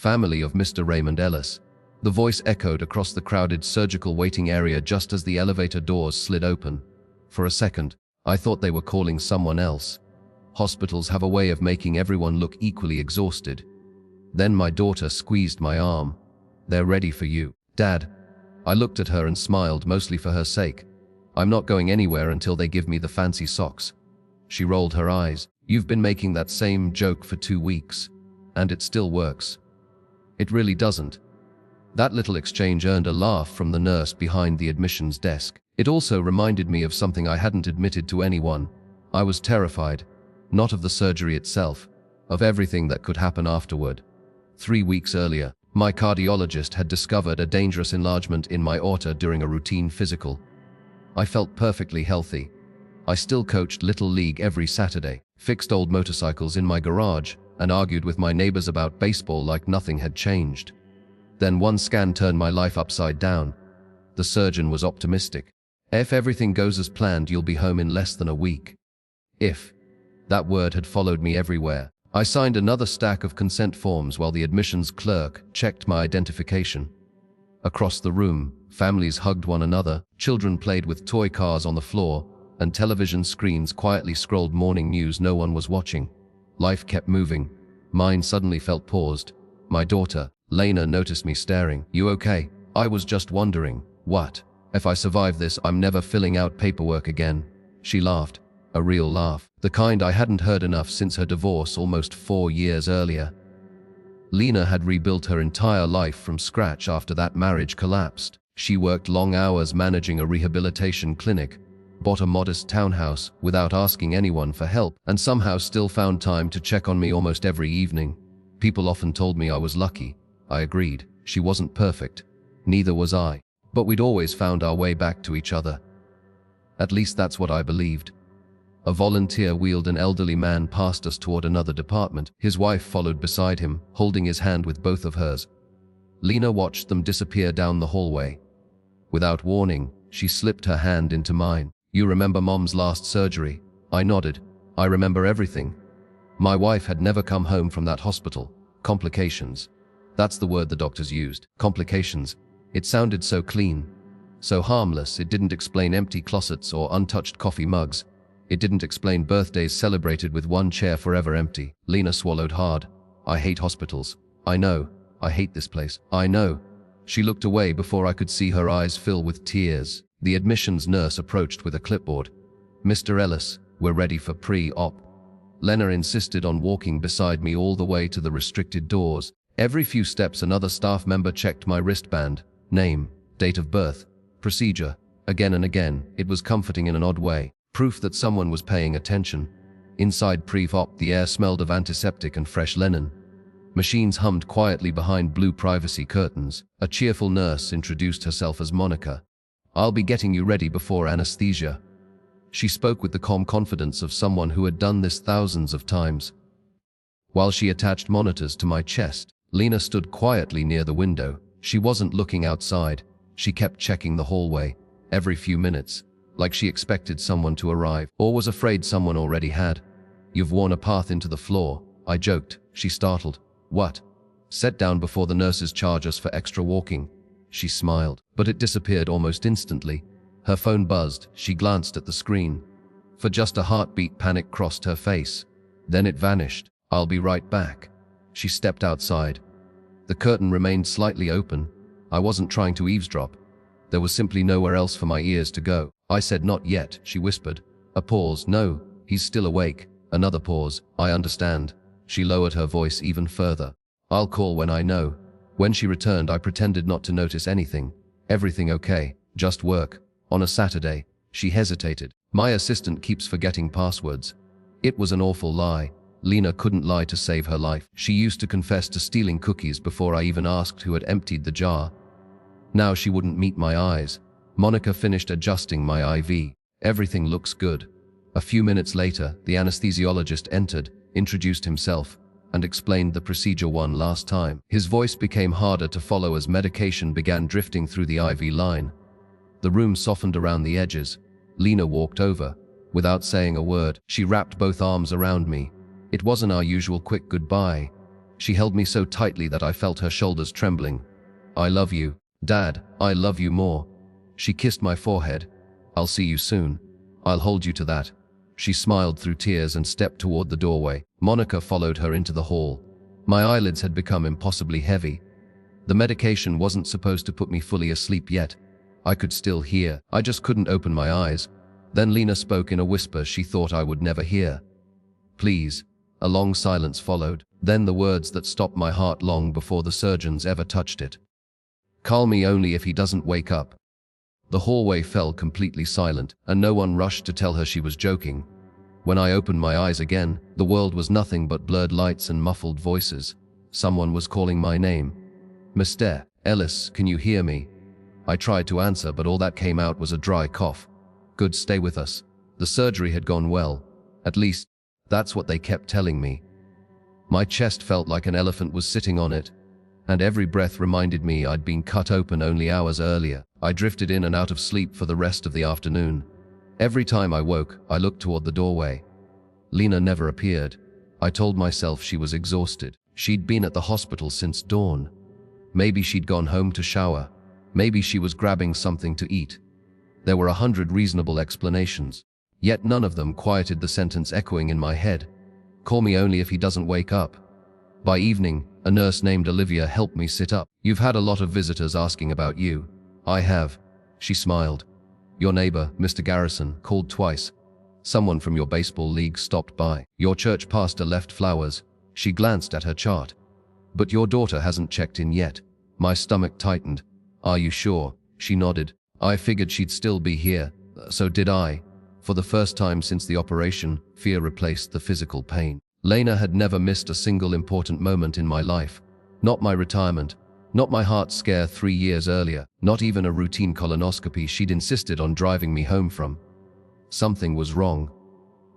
family of Mr. Raymond Ellis. The voice echoed across the crowded surgical waiting area just as the elevator doors slid open. For a second, I thought they were calling someone else. Hospitals have a way of making everyone look equally exhausted. Then my daughter squeezed my arm. "They're ready for you, Dad." I looked at her and smiled, mostly for her sake. "I'm not going anywhere until they give me the fancy socks." She rolled her eyes. "You've been making that same joke for 2 weeks, and it still works." "It really doesn't." That little exchange earned a laugh from the nurse behind the admissions desk. It also reminded me of something I hadn't admitted to anyone. I was terrified, not of the surgery itself, of everything that could happen afterward. 3 weeks earlier, my cardiologist had discovered a dangerous enlargement in my aorta during a routine physical. I felt perfectly healthy. I still coached Little League every Saturday, fixed old motorcycles in my garage, and argued with my neighbors about baseball like nothing had changed. Then one scan turned my life upside down. The surgeon was optimistic. "If everything goes as planned, you'll be home in less than a week." If. That word had followed me everywhere. I signed another stack of consent forms while the admissions clerk checked my identification. Across the room, families hugged one another, children played with toy cars on the floor, and television screens quietly scrolled morning news no one was watching. Life kept moving. Mine suddenly felt paused. My daughter, Lena, noticed me staring. "You okay?" "I was just wondering." "What?" "If I survive this, I'm never filling out paperwork again." She laughed. A real laugh. The kind I hadn't heard enough since her divorce almost 4 years earlier. Lena had rebuilt her entire life from scratch after that marriage collapsed. She worked long hours managing a rehabilitation clinic, bought a modest townhouse without asking anyone for help, and somehow still found time to check on me almost every evening. People often told me I was lucky. I agreed. She wasn't perfect. Neither was I. But we'd always found our way back to each other. At least that's what I believed. A volunteer wheeled an elderly man past us toward another department. His wife followed beside him, holding his hand with both of hers. Lena watched them disappear down the hallway. Without warning, she slipped her hand into mine. "You remember Mom's last surgery?" I nodded. "I remember everything. My wife had never come home from that hospital. Complications. That's the word the doctors used. Complications. It sounded so clean, so harmless. It didn't explain empty closets or untouched coffee mugs. It didn't explain birthdays celebrated with one chair forever empty." Lena swallowed hard. "I hate hospitals. I know. I hate this place. I know." She looked away before I could see her eyes fill with tears. The admissions nurse approached with a clipboard. "Mr. Ellis, we're ready for pre-op." Lena insisted on walking beside me all the way to the restricted doors. Every few steps another staff member checked my wristband. Name, date of birth, procedure. Again and again, it was comforting in an odd way. Proof that someone was paying attention. Inside pre-op, the air smelled of antiseptic and fresh linen. Machines hummed quietly behind blue privacy curtains. A cheerful nurse introduced herself as Monica. "I'll be getting you ready before anesthesia." She spoke with the calm confidence of someone who had done this thousands of times. While she attached monitors to my chest, Lena stood quietly near the window. She wasn't looking outside. She kept checking the hallway, every few minutes, like she expected someone to arrive, or was afraid someone already had. "You've worn a path into the floor," I joked. She startled. "What?" "Set down before the nurses charge us for extra walking." She smiled, but it disappeared almost instantly. Her phone buzzed. She glanced at the screen. For just a heartbeat, panic crossed her face. Then it vanished. "I'll be right back." She stepped outside. The curtain remained slightly open. I wasn't trying to eavesdrop. There was simply nowhere else for my ears to go. I said, "Not yet," she whispered. A pause. "No, he's still awake." Another pause. "I understand." She lowered her voice even further. "I'll call when I know." When she returned, I pretended not to notice anything. "Everything okay? Just work." On a Saturday. She hesitated. "My assistant keeps forgetting passwords." It was an awful lie. Lena couldn't lie to save her life. She used to confess to stealing cookies before I even asked who had emptied the jar. Now she wouldn't meet my eyes. Monica finished adjusting my IV. "Everything looks good." A few minutes later, the anesthesiologist entered, introduced himself, and explained the procedure one last time. His voice became harder to follow as medication began drifting through the IV line. The room softened around the edges. Lena walked over. Without saying a word, she wrapped both arms around me. It wasn't our usual quick goodbye. She held me so tightly that I felt her shoulders trembling. "I love you, Dad, I love you more." She kissed my forehead. "I'll see you soon. I'll hold you to that." She smiled through tears and stepped toward the doorway. Monica followed her into the hall. My eyelids had become impossibly heavy. The medication wasn't supposed to put me fully asleep yet. I could still hear. I just couldn't open my eyes. Then Lena spoke in a whisper she thought I would never hear. "Please." A long silence followed. Then the words that stopped my heart long before the surgeons ever touched it. "Call me only if he doesn't wake up." The hallway fell completely silent, and no one rushed to tell her she was joking. When I opened my eyes again, the world was nothing but blurred lights and muffled voices. Someone was calling my name. "Mr. Ellis, can you hear me?" I tried to answer, but all that came out was a dry cough. "Good, stay with us. The surgery had gone well. At least, that's what they kept telling me." My chest felt like an elephant was sitting on it, and every breath reminded me I'd been cut open only hours earlier. I drifted in and out of sleep for the rest of the afternoon. Every time I woke, I looked toward the doorway. Lena never appeared. I told myself she was exhausted. She'd been at the hospital since dawn. Maybe she'd gone home to shower. Maybe she was grabbing something to eat. There were 100 reasonable explanations, yet none of them quieted the sentence echoing in my head. "Call me only if he doesn't wake up." By evening, a nurse named Olivia helped me sit up. "You've had a lot of visitors asking about you." "I have." She smiled. "Your neighbor, Mr. Garrison, called twice. Someone from your baseball league stopped by. Your church pastor left flowers." She glanced at her chart. "But your daughter hasn't checked in yet." My stomach tightened. "Are you sure?" She nodded. "I figured she'd still be here. So did I." For the first time since the operation, fear replaced the physical pain. Lena had never missed a single important moment in my life. Not my retirement, not my heart scare 3 years earlier, not even a routine colonoscopy she'd insisted on driving me home from. Something was wrong.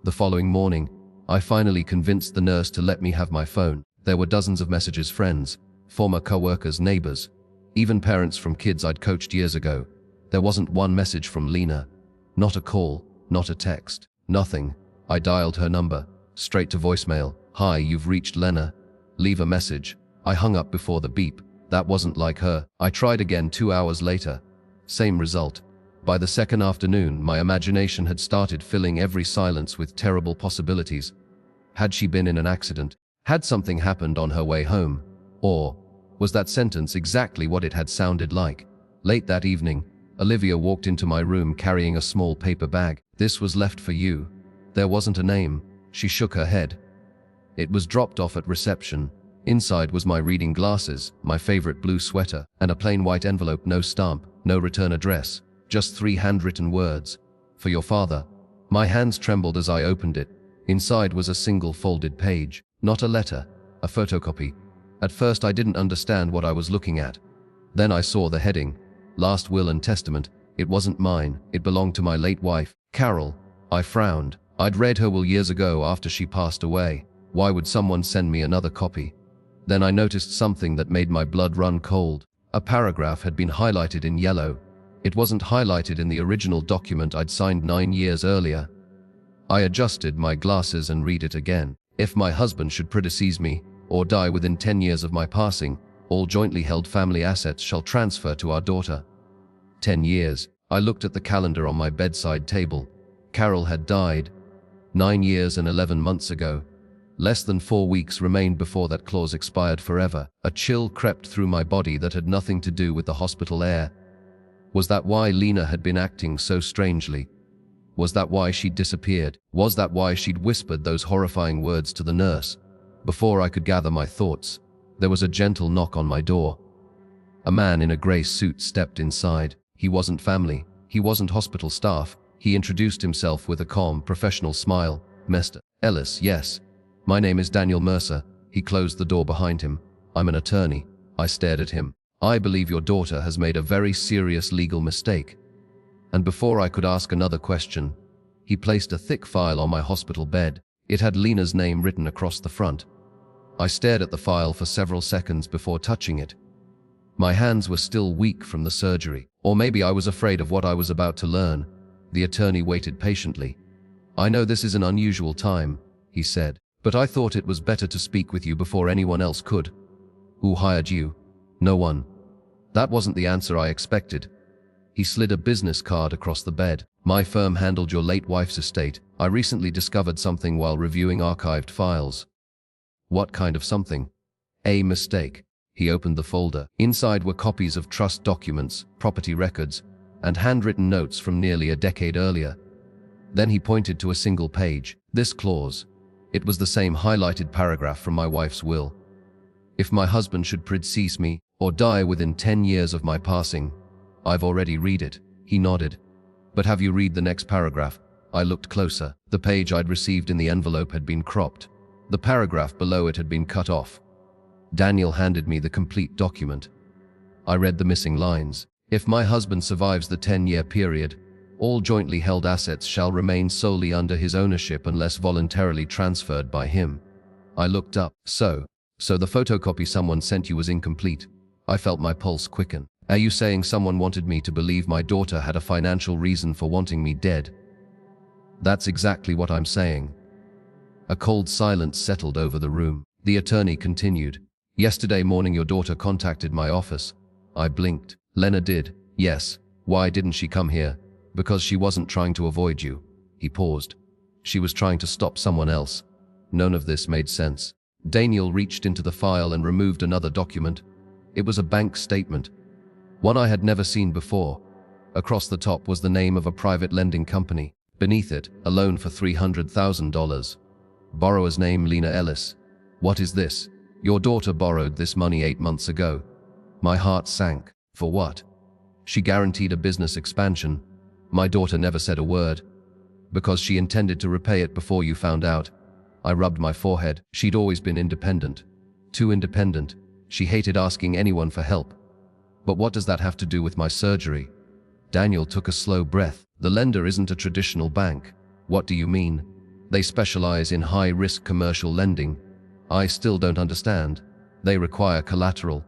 The following morning, I finally convinced the nurse to let me have my phone. There were dozens of messages, friends, former co-workers, neighbors, even parents from kids I'd coached years ago. There wasn't one message from Lena. Not a call, not a text, nothing. I dialed her number, straight to voicemail. "Hi, you've reached Lena. Leave a message." I hung up before the beep. That wasn't like her. I tried again 2 hours later. Same result. By the second afternoon, my imagination had started filling every silence with terrible possibilities. Had she been in an accident? Had something happened on her way home? Or was that sentence exactly what it had sounded like? Late that evening, Olivia walked into my room carrying a small paper bag. "This was left for you." There wasn't a name. She shook her head. "It was dropped off at reception." Inside was my reading glasses, my favorite blue sweater, and a plain white envelope, no stamp, no return address, just 3 handwritten words. "For your father." My hands trembled as I opened it. Inside was a single folded page, not a letter, a photocopy. At first I didn't understand what I was looking at. Then I saw the heading, "Last Will and Testament." It wasn't mine, it belonged to my late wife, Carol. I frowned. I'd read her will years ago after she passed away. Why would someone send me another copy? Then I noticed something that made my blood run cold. A paragraph had been highlighted in yellow. It wasn't highlighted in the original document I'd signed 9 years earlier. I adjusted my glasses and read it again. "If my husband should predecease me, or die within 10 years of my passing, all jointly held family assets shall transfer to our daughter." 10 years. I looked at the calendar on my bedside table. Carol had died 9 years and 11 months ago. Less than 4 weeks remained before that clause expired forever. A chill crept through my body that had nothing to do with the hospital air. Was that why Lena had been acting so strangely? Was that why she'd disappeared? Was that why she'd whispered those horrifying words to the nurse? Before I could gather my thoughts, there was a gentle knock on my door. A man in a gray suit stepped inside. He wasn't family. He wasn't hospital staff. He introduced himself with a calm, professional smile. "Mr. Ellis, yes. My name is Daniel Mercer." He closed the door behind him. "I'm an attorney." I stared at him. "I believe your daughter has made a very serious legal mistake." And before I could ask another question, he placed a thick file on my hospital bed. It had Lena's name written across the front. I stared at the file for several seconds before touching it. My hands were still weak from the surgery, or maybe I was afraid of what I was about to learn. The attorney waited patiently. "I know this is an unusual time," he said, But I thought it was better to speak with you before anyone else could. Who hired you? No one. That wasn't the answer I expected. He slid a business card across the bed. My firm handled your late wife's estate. I recently discovered something while reviewing archived files. What kind of something? A mistake. He opened the folder. Inside were copies of trust documents, property records, and handwritten notes from nearly a decade earlier. Then he pointed to a single page. This clause. It was the same highlighted paragraph from my wife's will. If my husband should predecease me or die within 10 years of my passing, I've already read it. He nodded. But have you read the next paragraph? I looked closer. The page I'd received in the envelope had been cropped. The paragraph below it had been cut off. Daniel handed me the complete document. I read the missing lines. If my husband survives the 10-year period, all jointly held assets shall remain solely under his ownership unless voluntarily transferred by him. I looked up. So the photocopy someone sent you was incomplete. I felt my pulse quicken. Are you saying someone wanted me to believe my daughter had a financial reason for wanting me dead? That's exactly what I'm saying. A cold silence settled over the room. The attorney continued. Yesterday morning your daughter contacted my office. I blinked. Lena did. Yes. Why didn't she come here? Because she wasn't trying to avoid you. He paused. She was trying to stop someone else. None of this made sense. Daniel reached into the file and removed another document. It was a bank statement. One I had never seen before. Across the top was the name of a private lending company. Beneath it, a loan for $300,000. Borrower's name Lena Ellis. What is this? Your daughter borrowed this money 8 months ago. My heart sank. For what? She guaranteed a business expansion. My daughter never said a word. Because she intended to repay it before you found out. I rubbed my forehead. She'd always been independent. Too independent. She hated asking anyone for help. But what does that have to do with my surgery? Daniel took a slow breath. The lender isn't a traditional bank. What do you mean? They specialize in high-risk commercial lending. I still don't understand. They require collateral.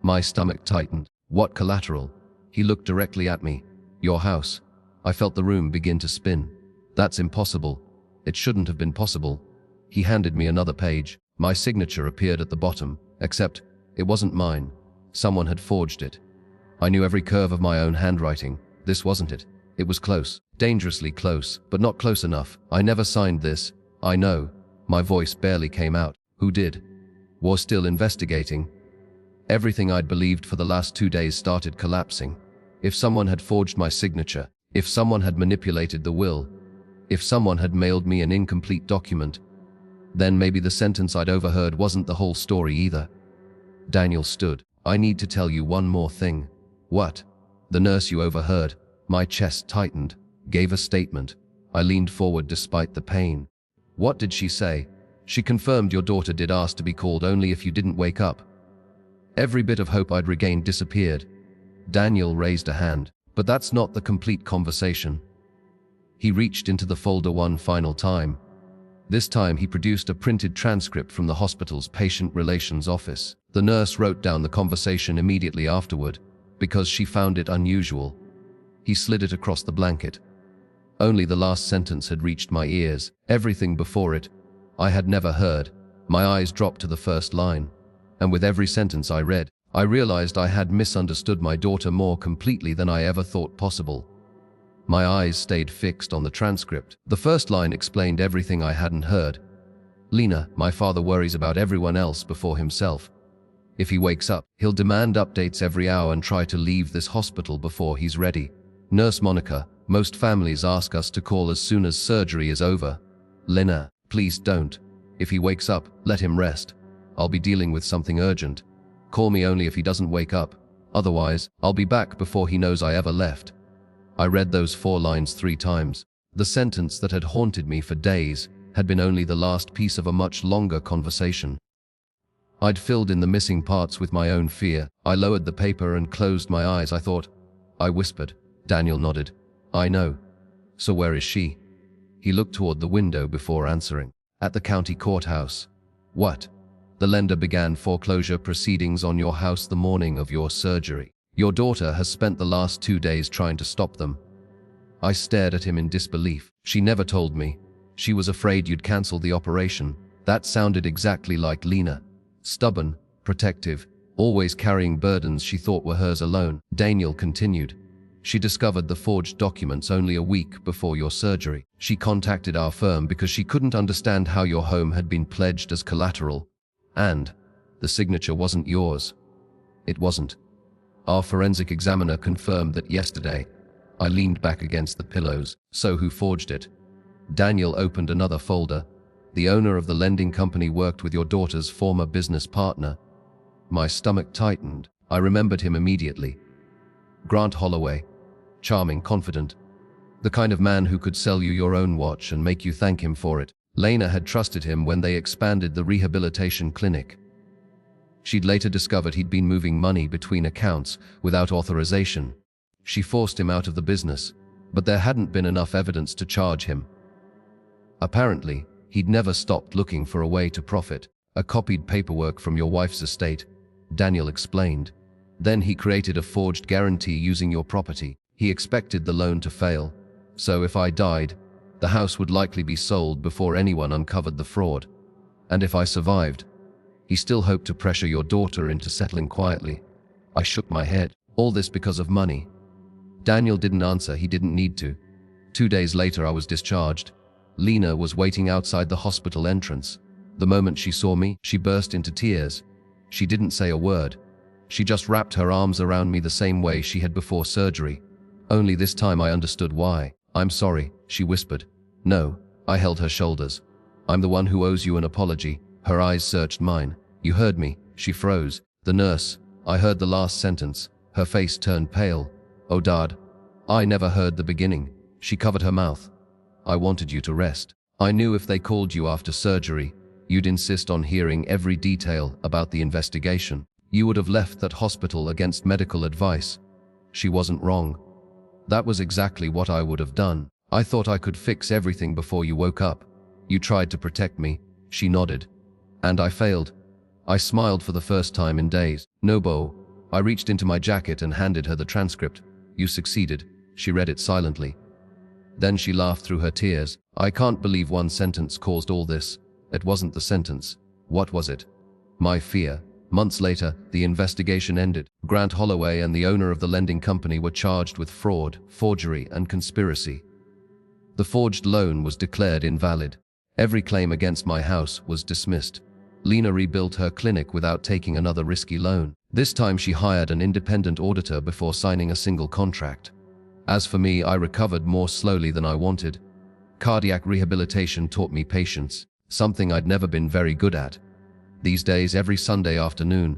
My stomach tightened. What collateral? He looked directly at me. Your house. I felt the room begin to spin. That's impossible. It shouldn't have been possible. He handed me another page. My signature appeared at the bottom, except it wasn't mine. Someone had forged it. I knew every curve of my own handwriting. This wasn't it. It was close. Dangerously close, but not close enough. I never signed this. I know. My voice barely came out. Who did? Was still investigating. Everything I'd believed for the last 2 days started collapsing. If someone had forged my signature, if someone had manipulated the will, if someone had mailed me an incomplete document, then maybe the sentence I'd overheard wasn't the whole story either. Daniel stood. I need to tell you one more thing. What? The nurse you overheard. My chest tightened, gave a statement. I leaned forward despite the pain. What did she say? She confirmed your daughter did ask to be called only if you didn't wake up. Every bit of hope I'd regained disappeared. Daniel raised a hand. But that's not the complete conversation. He reached into the folder one final time. This time he produced a printed transcript from the hospital's patient relations office. The nurse wrote down the conversation immediately afterward, because she found it unusual. He slid it across the blanket. Only the last sentence had reached my ears. Everything before it, I had never heard. My eyes dropped to the first line. And with every sentence I read, I realized I had misunderstood my daughter more completely than I ever thought possible. My eyes stayed fixed on the transcript. The first line explained everything I hadn't heard. Lena, my father worries about everyone else before himself. If he wakes up, he'll demand updates every hour and try to leave this hospital before he's ready. Nurse Monica, most families ask us to call as soon as surgery is over. Lena, please don't. If he wakes up, let him rest. I'll be dealing with something urgent. Call me only if he doesn't wake up. Otherwise, I'll be back before he knows I ever left. I read those 4 lines 3 times. The sentence that had haunted me for days had been only the last piece of a much longer conversation. I'd filled in the missing parts with my own fear. I lowered the paper and closed my eyes. I whispered. Daniel nodded. I know. So where is she? He looked toward the window before answering. At the county courthouse. What? The lender began foreclosure proceedings on your house the morning of your surgery. Your daughter has spent the last 2 days trying to stop them. I stared at him in disbelief. She never told me. She was afraid you'd cancel the operation. That sounded exactly like Lena. Stubborn, protective, always carrying burdens she thought were hers alone. Daniel continued. She discovered the forged documents only a week before your surgery. She contacted our firm because she couldn't understand how your home had been pledged as collateral, and the signature wasn't yours. It wasn't. Our forensic examiner confirmed that yesterday. I leaned back against the pillows. So who forged it? Daniel opened another folder. The owner of the lending company worked with your daughter's former business partner. My stomach tightened. I remembered him immediately. Grant Holloway. Charming, confident. The kind of man who could sell you your own watch and make you thank him for it. Lena had trusted him when they expanded the rehabilitation clinic. She'd later discovered he'd been moving money between accounts without authorization. She forced him out of the business, but there hadn't been enough evidence to charge him. Apparently, he'd never stopped looking for a way to profit. A copied paperwork from your wife's estate, Daniel explained. Then he created a forged guarantee using your property. He expected the loan to fail, so if I died, the house would likely be sold before anyone uncovered the fraud. And if I survived, he still hoped to pressure your daughter into settling quietly. I shook my head. All this because of money. Daniel didn't answer. He didn't need to. 2 days later, I was discharged. Lena was waiting outside the hospital entrance. The moment she saw me, she burst into tears. She didn't say a word. She just wrapped her arms around me the same way she had before surgery. Only this time I understood why. I'm sorry, she whispered. No, I held her shoulders. I'm the one who owes you an apology. Her eyes searched mine. You heard me. She froze. The nurse. I heard the last sentence. Her face turned pale. Oh, Dad. I never heard the beginning. She covered her mouth. I wanted you to rest. I knew if they called you after surgery, you'd insist on hearing every detail about the investigation. You would have left that hospital against medical advice. She wasn't wrong. That was exactly what I would have done. I thought I could fix everything before you woke up. You tried to protect me. She nodded. And I failed. I smiled for the first time in days. No, Bo. I reached into my jacket and handed her the transcript. You succeeded. She read it silently. Then she laughed through her tears. I can't believe one sentence caused all this. It wasn't the sentence. What was it? My fear. Months later, the investigation ended. Grant Holloway and the owner of the lending company were charged with fraud, forgery, and conspiracy. The forged loan was declared invalid. Every claim against my house was dismissed. Lena rebuilt her clinic without taking another risky loan. This time she hired an independent auditor before signing a single contract. As for me, I recovered more slowly than I wanted. Cardiac rehabilitation taught me patience, something I'd never been very good at. These days, every Sunday afternoon,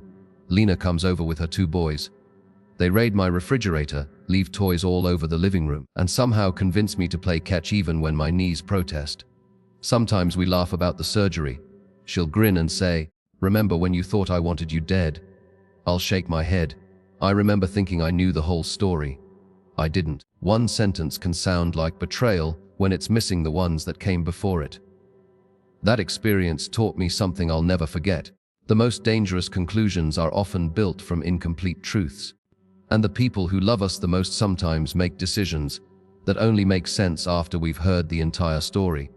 Lena comes over with her 2 boys. They raid my refrigerator, leave toys all over the living room, and somehow convince me to play catch even when my knees protest. Sometimes we laugh about the surgery. She'll grin and say, "Remember when you thought I wanted you dead?" I'll shake my head. I remember thinking I knew the whole story. I didn't. One sentence can sound like betrayal when it's missing the ones that came before it. That experience taught me something I'll never forget. The most dangerous conclusions are often built from incomplete truths. And the people who love us the most sometimes make decisions that only make sense after we've heard the entire story.